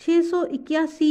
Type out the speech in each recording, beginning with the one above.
681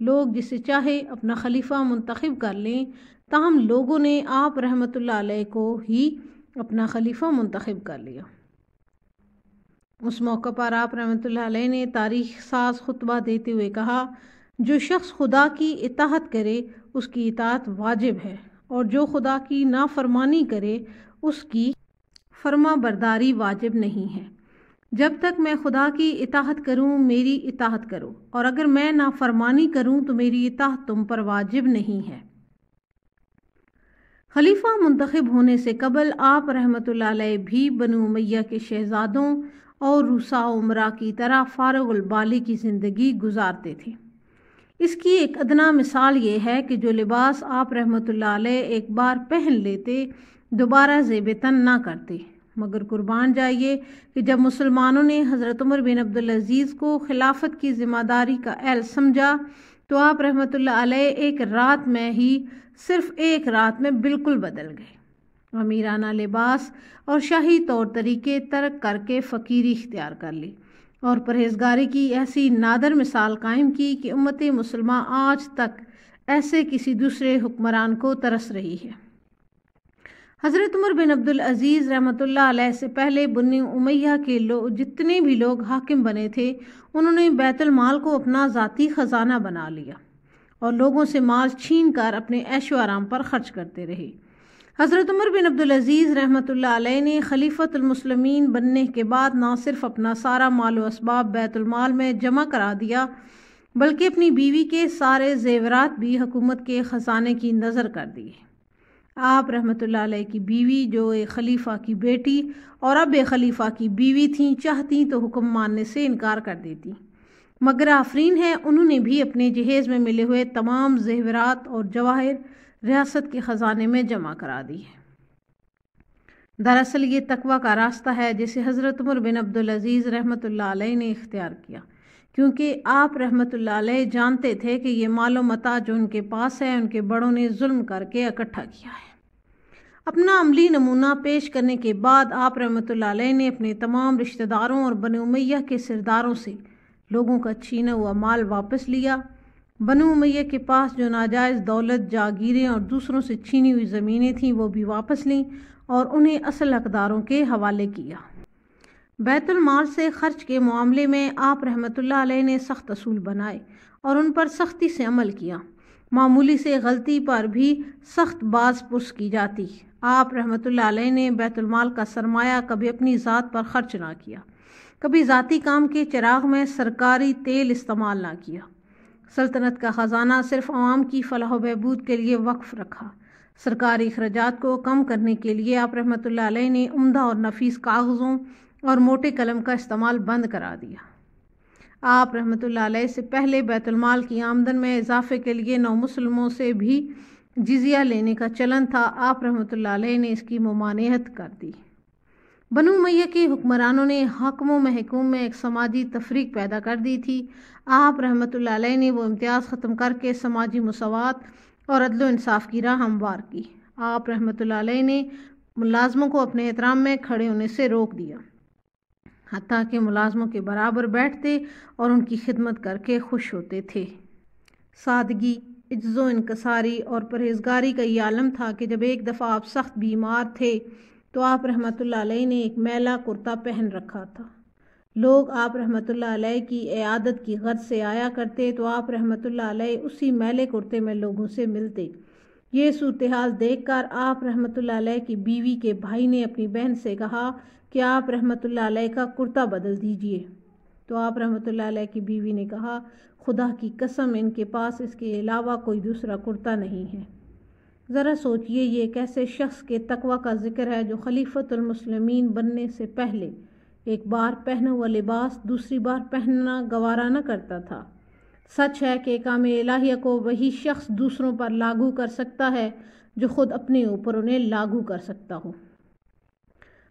لوگ جسے چاہے اپنا خلیفہ منتخب کر لیں، تاہم لوگوں نے آپ رحمۃ اللہ علیہ کو ہی اپنا خلیفہ منتخب کر لیا۔ اس موقع پر آپ رحمۃ اللہ علیہ نے تاریخ ساز خطبہ دیتے ہوئے کہا، جو شخص خدا کی اطاعت کرے اس کی اطاعت واجب ہے، اور جو خدا کی نافرمانی کرے اس کی فرما برداری واجب نہیں ہے۔ جب تک میں خدا کی اطاعت کروں میری اطاعت کرو، اور اگر میں نافرمانی کروں تو میری اطاعت تم پر واجب نہیں ہے۔ خلیفہ منتخب ہونے سے قبل آپ رحمۃ اللہ علیہ بھی بنو امیہ کے شہزادوں اور رؤساء امراء کی طرح فارغ البالی کی زندگی گزارتے تھے۔ اس کی ایک ادنا مثال یہ ہے کہ جو لباس آپ رحمۃ اللہ علیہ ایک بار پہن لیتے دوبارہ زیب تن نہ کرتے، مگر قربان جائیے کہ جب مسلمانوں نے حضرت عمر بن عبدالعزیز کو خلافت کی ذمہ داری کا اہل سمجھا تو آپ رحمۃ اللہ علیہ صرف ایک رات میں بالکل بدل گئے، امیرانہ لباس اور شاہی طور طریقے ترک کر کے فقیری اختیار کر لی، اور پرہیزگاری کی ایسی نادر مثال قائم کی کہ امت مسلمہ آج تک ایسے کسی دوسرے حکمران کو ترس رہی ہے۔ حضرت عمر بن عبدالعزیز رحمۃ اللہ علیہ سے پہلے بنی امیہ کے جتنے بھی لوگ حاکم بنے تھے، انہوں نے بیت المال کو اپنا ذاتی خزانہ بنا لیا اور لوگوں سے مال چھین کر اپنے عیش و آرام پر خرچ کرتے رہے۔ حضرت عمر بن عبدالعزیز رحمۃ اللہ علیہ نے خلیفۃ المسلمین بننے کے بعد نہ صرف اپنا سارا مال و اسباب بیت المال میں جمع کرا دیا، بلکہ اپنی بیوی کے سارے زیورات بھی حکومت کے خزانے کی نظر کر دیے۔ آپ رحمۃ اللہ علیہ کی بیوی جو ایک خلیفہ کی بیٹی اور اب ایک خلیفہ کی بیوی تھیں، چاہتیں تو حکم ماننے سے انکار کر دیتی، مگر آفرین ہے انہوں نے بھی اپنے جہیز میں ملے ہوئے تمام زیورات اور جواہر ریاست کے خزانے میں جمع کرا دی ہے۔ دراصل یہ تقویٰ کا راستہ ہے جسے حضرت عمر بن عبدالعزیز رحمۃ اللہ علیہ نے اختیار کیا، کیونکہ آپ رحمۃ اللہ علیہ جانتے تھے کہ یہ مال و متاع جو ان کے پاس ہے ان کے بڑوں نے ظلم کر کے اکٹھا کیا ہے۔ اپنا عملی نمونہ پیش کرنے کے بعد آپ رحمۃ اللہ علیہ نے اپنے تمام رشتہ داروں اور بنو امیہ کے سرداروں سے لوگوں کا چھینا ہوا مال واپس لیا۔ بنو امیہ کے پاس جو ناجائز دولت، جاگیریں اور دوسروں سے چھینی ہوئی زمینیں تھیں وہ بھی واپس لیں اور انہیں اصل حقداروں کے حوالے کیا۔ بیت المال سے خرچ کے معاملے میں آپ رحمۃ اللہ علیہ نے سخت اصول بنائے اور ان پر سختی سے عمل کیا۔ معمولی سے غلطی پر بھی سخت باز پرس کی جاتی۔ آپ رحمۃ اللہ علیہ نے بیت المال کا سرمایہ کبھی اپنی ذات پر خرچ نہ کیا، کبھی ذاتی کام کے چراغ میں سرکاری تیل استعمال نہ کیا۔ سلطنت کا خزانہ صرف عوام کی فلاح و بہبود کے لیے وقف رکھا۔ سرکاری اخراجات کو کم کرنے کے لیے آپ رحمۃ اللہ علیہ نے عمدہ اور نفیس کاغذوں اور موٹے قلم کا استعمال بند کرا دیا۔ آپ رحمۃ اللہ علیہ سے پہلے بیت المال کی آمدن میں اضافے کے لیے نومسلموں سے بھی جزیہ لینے کا چلن تھا۔ آپ رحمۃ اللہ علیہ نے اس کی ممانعت کر دی۔ بنو امیہ کے حکمرانوں نے حاکم و محکوم میں ایک سماجی تفریق پیدا کر دی تھی۔ آپ رحمۃ اللہ علیہ نے وہ امتیاز ختم کر کے سماجی مساوات اور عدل و انصاف کی راہ ہموار کی۔ آپ رحمۃ اللہ علیہ نے ملازموں کو اپنے احترام میں کھڑے ہونے سے روک دیا، حتیٰ کہ ملازموں کے برابر بیٹھتے اور ان کی خدمت کر کے خوش ہوتے تھے۔ سادگی، عجز و انکساری اور پرہیزگاری کا یہ عالم تھا کہ جب ایک دفعہ آپ سخت بیمار تھے تو آپ رحمۃ اللہ علیہ نے ایک میلا کرتا پہن رکھا تھا۔ لوگ آپ رحمۃ اللہ علیہ کی عیادت کی غرض سے آیا کرتے تو آپ رحمۃ اللہ علیہ اسی میلے کرتے میں لوگوں سے ملتے۔ یہ صورتحال دیکھ کر آپ رحمۃ اللہ علیہ کی بیوی کے بھائی نے اپنی بہن سے کہا کہ آپ رحمۃ اللہ علیہ کا کرتا بدل دیجئے، تو آپ رحمۃ اللہ علیہ کی بیوی نے کہا، خدا کی قسم ان کے پاس اس کے علاوہ کوئی دوسرا کرتا نہیں ہے۔ ذرا سوچئے یہ ایک ایسے شخص کے تقویٰ کا ذکر ہے جو خلیفۃ المسلمین بننے سے پہلے ایک بار پہنا ہوا لباس دوسری بار پہننا گوارا نہ کرتا تھا۔ سچ ہے کہ احکام الہیہ کو وہی شخص دوسروں پر لاگو کر سکتا ہے جو خود اپنے اوپر انہیں لاگو کر سکتا ہو۔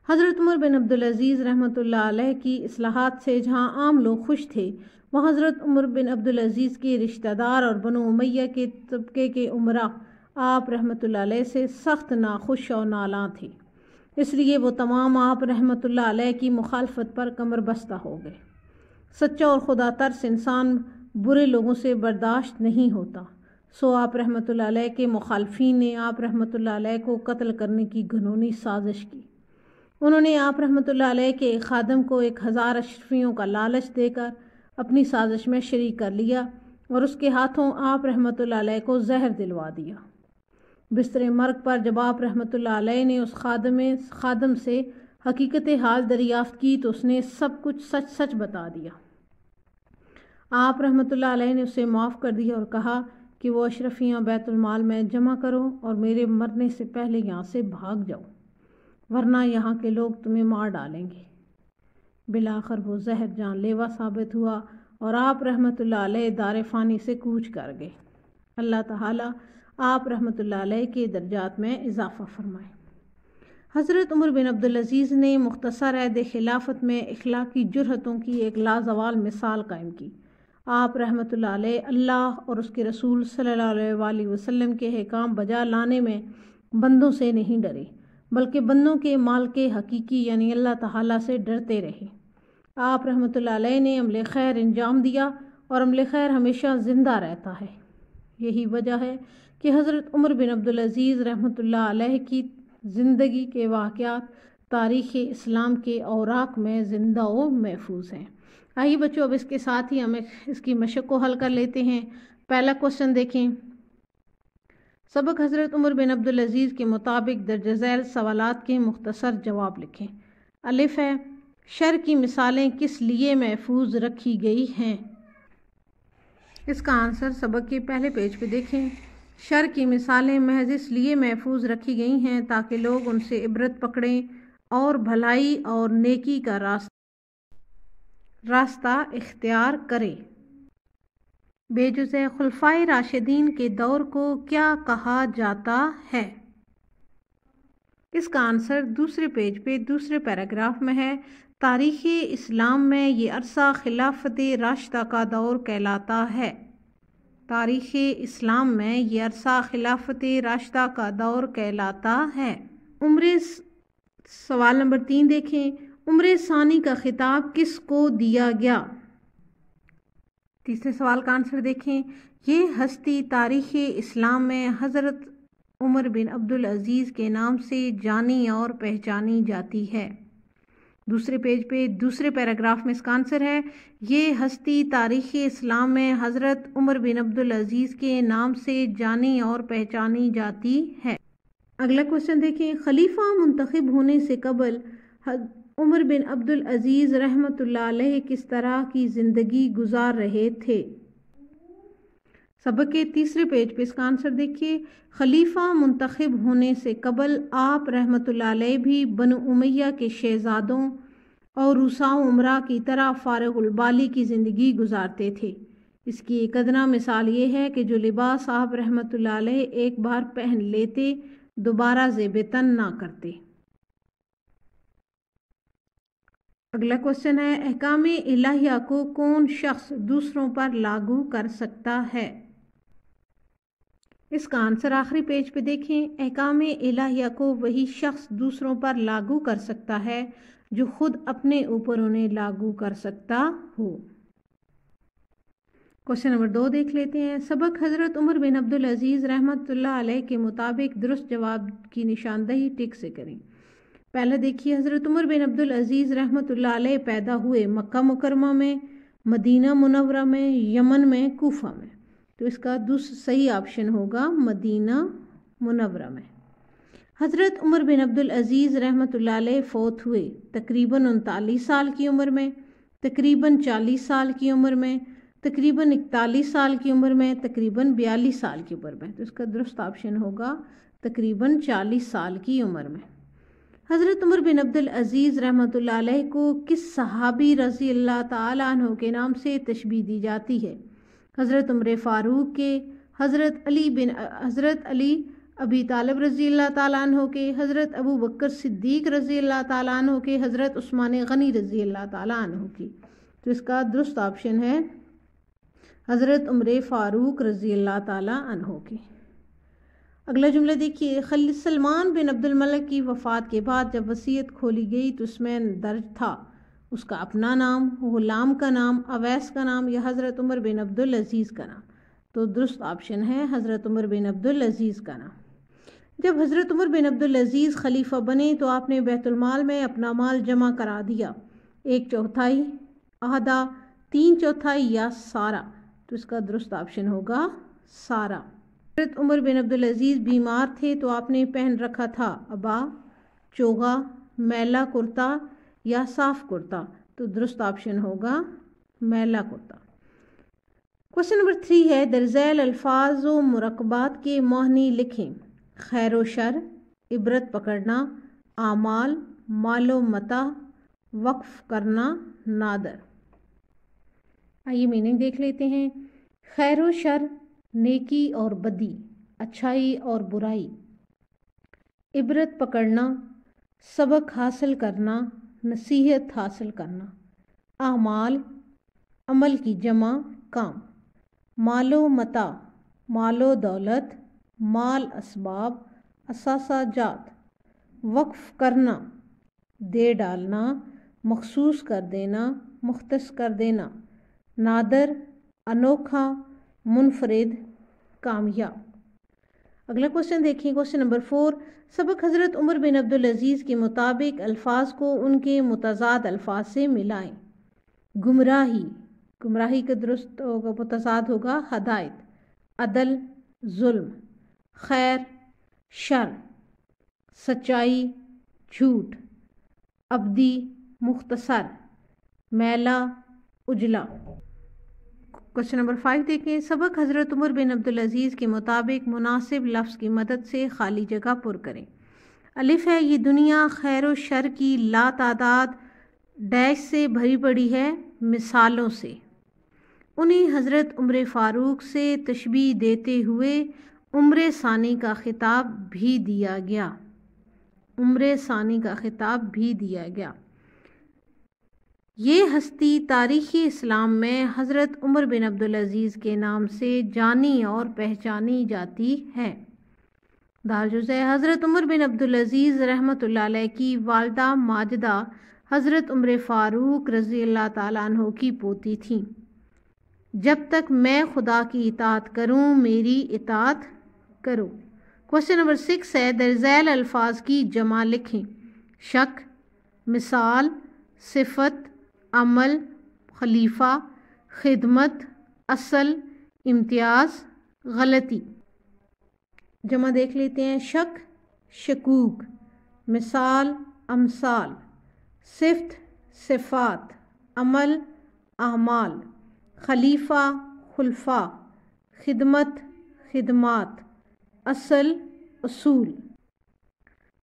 حضرت عمر بن عبدالعزیز رحمۃ اللہ علیہ کی اصلاحات سے جہاں عام لوگ خوش تھے، وہاں حضرت عمر بن عبدالعزیز کے رشتہ دار اور بنو امیہ کے طبقے کے امراء آپ رحمۃ اللہ علیہ سے سخت ناخوش اور نالاں تھے۔ اس لیے وہ تمام آپ رحمۃ اللہ علیہ کی مخالفت پر کمر بستہ ہو گئے۔ سچا اور خدا ترس انسان برے لوگوں سے برداشت نہیں ہوتا۔ سو آپ رحمۃ اللہ علیہ کے مخالفین نے آپ رحمۃ اللہ علیہ کو قتل کرنے کی گھنونی سازش کی۔ انہوں نے آپ رحمۃ اللہ علیہ کے ایک خادم کو 1000 اشرفیوں کا لالچ دے کر اپنی سازش میں شریک کر لیا اور اس کے ہاتھوں آپ رحمۃ اللہ علیہ کو زہر دلوا دیا۔ بستر مرگ پر جب آپ رحمۃ اللہ علیہ نے اس خادم سے حقیقت حال دریافت کی تو اس نے سب کچھ سچ سچ بتا دیا۔ آپ رحمۃ اللہ علیہ نے اسے معاف کر دیا اور کہا کہ وہ اشرفیاں بیت المال میں جمع کرو اور میرے مرنے سے پہلے یہاں سے بھاگ جاؤ، ورنہ یہاں کے لوگ تمہیں مار ڈالیں گے۔ بالآخر وہ زہر جان لیوا ثابت ہوا اور آپ رحمۃ اللہ علیہ دار فانی سے کوچ کر گئے۔ اللہ تعالیٰ آپ رحمۃ اللہ علیہ کے درجات میں اضافہ فرمائے۔ حضرت عمر بن عبدالعزیز نے مختصر عہد خلافت میں اخلاقی جرأتوں کی ایک لازوال مثال قائم کی۔ آپ رحمۃ اللہ علیہ اللہ اور اس کے رسول صلی اللہ علیہ وآلہ وسلم کے احکام بجا لانے میں بندوں سے نہیں ڈرے، بلکہ بندوں کے مالک حقیقی یعنی اللہ تعالیٰ سے ڈرتے رہے۔ آپ رحمۃ اللہ علیہ نے عمل خیر انجام دیا اور عمل خیر ہمیشہ زندہ رہتا ہے۔ یہی وجہ ہے کہ حضرت عمر بن عبدالعزیز رحمۃ اللہ علیہ کی زندگی کے واقعات تاریخ اسلام کے اوراق میں زندہ و محفوظ ہیں۔ آئیے بچوں، اب اس کے ساتھ ہی ہم اس کی مشق کو حل کر لیتے ہیں۔ پہلا کوشچن دیکھیں۔ سبق حضرت عمر بن عبدالعزیز کے مطابق درج ذیل سوالات کے مختصر جواب لکھیں۔ الف ہے، شر کی مثالیں کس لیے محفوظ رکھی گئی ہیں؟ اس کا آنسر سبق کے پہلے پیج پہ دیکھیں۔ شر کی مثالیں محض اس لیے محفوظ رکھی گئی ہیں تاکہ لوگ ان سے عبرت پکڑیں اور بھلائی اور نیکی کا راستہ اختیار کریں۔ بے جز خلفائے راشدین کے دور کو کیا کہا جاتا ہے؟ اس کا آنسر دوسرے پیج پہ دوسرے پیراگراف میں ہے۔ تاریخ اسلام میں یہ عرصہ خلافت راشدہ کا دور کہلاتا ہے۔ تاریخ اسلام میں یہ عرصہ خلافت راشدہ کا دور کہلاتا ہے۔ سوال نمبر 3 دیکھیں۔ عمر ثانی کا خطاب کس کو دیا گیا؟ تیسرے سوال کا آنسر دیکھیں۔ یہ ہستی تاریخ اسلام میں حضرت عمر بن عبدالعزیز کے نام سے جانی اور پہچانی جاتی ہے۔ دوسرے پیج پہ دوسرے پیراگراف میں اس کا آنسر ہے، یہ ہستی تاریخ اسلام میں حضرت عمر بن عبدالعزیز کے نام سے جانی اور پہچانی جاتی ہے۔ اگلا کوشچن دیکھیں۔ خلیفہ منتخب ہونے سے قبل عمر بن عبدالعزیز رحمۃ اللہ علیہ کس طرح کی زندگی گزار رہے تھے؟ سبق کے تیسرے پیج پہ اس کا آنسر دیکھیے۔ خلیفہ منتخب ہونے سے قبل آپ رحمۃ اللہ علیہ بھی بنو امیہ کے شہزادوں اور روسا عمرہ کی طرح فارغ البالی کی زندگی گزارتے تھے۔ اس کی ایک ادنیٰ مثال یہ ہے کہ جو لباس آپ رحمۃ اللہ علیہ ایک بار پہن لیتے دوبارہ زیب تن نہ کرتے۔ اگلا کوشچن ہے، احکام الہیہ کو کون شخص دوسروں پر لاگو کر سکتا ہے؟ اس کا آنسر آخری پیج پہ دیکھیں۔ احکام الہیہ کو وہی شخص دوسروں پر لاگو کر سکتا ہے جو خود اپنے اوپر انہیں لاگو کر سکتا ہو۔ کوشچن نمبر 2 دیکھ لیتے ہیں۔ سبق حضرت عمر بن عبدالعزیز رحمۃ اللہ علیہ کے مطابق درست جواب کی نشاندہی ٹک سے کریں۔ پہلا دیکھیے، حضرت عمر بن عبدالعزیز رحمۃ اللہ علیہ پیدا ہوئے مکہ مکرمہ میں، مدینہ منورہ میں، یمن میں، کوفہ میں۔ تو اس کا صحیح آپشن ہوگا مدینہ منورہ میں۔ حضرت عمر بن عبدالعزیز رحمۃ اللہ علیہ فوت ہوئے تقریباً 39 سال کی عمر میں، تقریباً 40 سال کی عمر میں، تقریباً 41 سال کی عمر میں، تقریباً 42 سال کی عمر میں۔ تو اس کا درست آپشن ہوگا تقریباً 40 سال کی عمر میں۔ حضرت عمر بن عبدالعزیز رحمۃ اللہ علیہ کو کس صحابی رضی اللہ تعالیٰ عنہ کے نام سے تشبیہ دی جاتی ہے؟ حضرت عمر فاروق کے، حضرت علی ابی طالب رضی اللہ تعالیٰ عنہ کے، حضرت ابو بکر صدیق رضی اللہ تعالیٰ عنہ کے، حضرت عثمان غنی رضی اللہ تعالیٰ عنہ کی۔ تو اس کا درست آپشن ہے حضرت عمر فاروق رضی اللہ تعالیٰ عنہ کی۔ اگلا جملہ دیکھیے، سلمان بن عبد الملک کی وفات کے بعد جب وصیت کھولی گئی تو اس میں درج تھا اس کا اپنا نام، غلام کا نام، اویس کا نام یا حضرت عمر بن عبدالعزیز کا نام؟ تو درست آپشن ہے حضرت عمر بن عبدالعزیز کا نام۔ جب حضرت عمر بن عبدالعزیز خلیفہ بنے تو آپ نے بیت المال میں اپنا مال جمع کرا دیا، 1/4، آدھا، 3/4 یا سارا؟ تو اس کا درست آپشن ہوگا سارا۔ حضرت عمر بن عبدالعزیز بیمار تھے تو آپ نے پہن رکھا تھا ابا، چوغا، میلا کرتا یا صاف کرتا؟ تو درست آپشن ہوگا میلا کرتا۔ کوشچن نمبر 3 ہے، درج ذیل الفاظ و مرکبات کے معنی لکھیں۔ خیر و شر، عبرت پکڑنا، اعمال، مال و متاع، وقف کرنا، نادر۔ آئیے میننگ دیکھ لیتے ہیں۔ خیر و شر، نیکی اور بدی، اچھائی اور برائی۔ عبرت پکڑنا، سبق حاصل کرنا، نصیحت حاصل کرنا۔ اعمال، عمل کی جمع، کام۔ مال و متاع، مال و دولت، مال اسباب، اثاثہ جات۔ وقف کرنا، دے ڈالنا، مخصوص کر دینا، مختص کر دینا۔ نادر، انوکھا، منفرد، کامیاب۔ اگلا کوشچن دیکھیں، کوشچن نمبر 4، سبق حضرت عمر بن عبدالعزیز کے مطابق الفاظ کو ان کے متضاد الفاظ سے ملائیں۔ گمراہی، گمراہی کا درست ہوگا متضاد ہوگا ہدایت۔ عدل، ظلم۔ خیر، شر۔ سچائی، جھوٹ۔ ابدی، مختصر۔ میلا، اجلا۔ کوشچن نمبر 5 دیکھیں، سبق حضرت عمر بن عبدالعزیز کے مطابق مناسب لفظ کی مدد سے خالی جگہ پر کریں۔ الف ہے، یہ دنیا خیر و شر کی لا تعداد ڈیش سے بھری پڑی ہے، مثالوں سے۔ انہیں حضرت عمر فاروق سے تشبیہ دیتے ہوئے عمر ثانی کا خطاب بھی دیا گیا، عمر ثانی کا خطاب بھی دیا گیا۔ یہ ہستی تاریخ اسلام میں حضرت عمر بن عبدالعزیز کے نام سے جانی اور پہچانی جاتی ہے۔ دارالجز ہے، حضرت عمر بن عبدالعزیز رحمۃ اللہ علیہ کی والدہ ماجدہ حضرت عمر فاروق رضی اللہ تعالیٰ عنہ کی پوتی تھیں۔ جب تک میں خدا کی اطاعت کروں میری اطاعت کرو۔ کوشچن نمبر 6 ہے، درج ذیل الفاظ کی جمع لکھیں۔ شک، مثال، صفت، عمل، خلیفہ، خدمت، اصل، امتیاز، غلطی۔ جمع دیکھ لیتے ہیں۔ شک، شکوک۔ مثال، امثال۔ صفت، صفات۔ عمل، اعمال۔ خلیفہ، خلفاء۔ خدمت، خدمات۔ اصل، اصول۔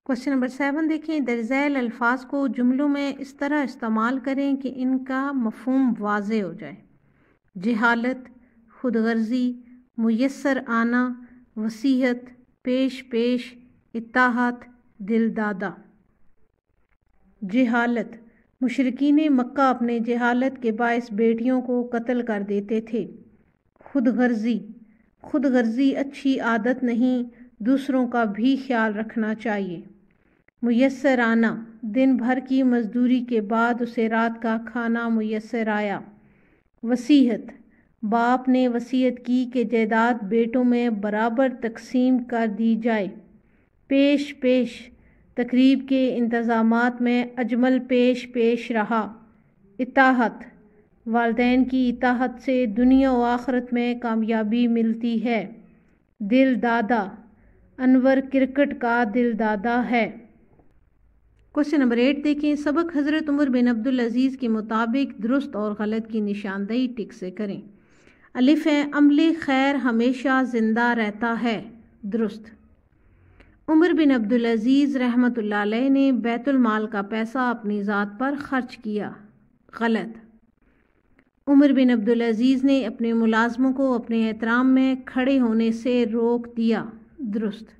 کوشچن نمبر 7 دیکھیں، درج ذیل الفاظ کو جملوں میں اس طرح استعمال کریں کہ ان کا مفہوم واضح ہو جائے۔ جہالت، خود غرضی، میسر آنا، وصیت، پیش پیش، اطاعت، دل دادا۔ جہالت، مشرکین مکہ اپنے جہالت کے باعث بیٹیوں کو قتل کر دیتے تھے۔ خود غرضی، خود غرضی اچھی عادت نہیں، دوسروں کا بھی خیال رکھنا چاہیے۔ میسر آنا، دن بھر کی مزدوری کے بعد اسے رات کا کھانا میسر آیا۔ وصیت، باپ نے وصیت کی کہ جائیداد بیٹوں میں برابر تقسیم کر دی جائے۔ پیش پیش، تقریب کے انتظامات میں اجمل پیش پیش رہا۔ اطاعت، والدین کی اطاعت سے دنیا و آخرت میں کامیابی ملتی ہے۔ دل دادا، انور کرکٹ کا دل دادا ہے۔ کوشچن نمبر 8 دیکھیں، سبق حضرت عمر بن عبدالعزیز کے مطابق درست اور غلط کی نشاندہی ٹک سے کریں۔ الف ہے، عمل خیر ہمیشہ زندہ رہتا ہے، درست۔ عمر بن عبدالعزیز رحمۃ اللہ علیہ نے بیت المال کا پیسہ اپنی ذات پر خرچ کیا، غلط۔ عمر بن عبدالعزیز نے اپنے ملازموں کو اپنے احترام میں کھڑے ہونے سے روک دیا، درست۔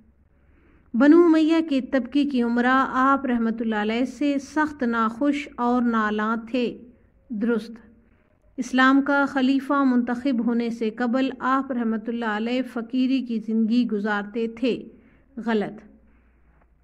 بنو امیہ کے طبقے کی امراء آپ رحمۃ اللہ علیہ سے سخت ناخوش اور نالاں تھے، درست۔ اسلام کا خلیفہ منتخب ہونے سے قبل آپ رحمۃ اللہ علیہ فقیری کی زندگی گزارتے تھے، غلط۔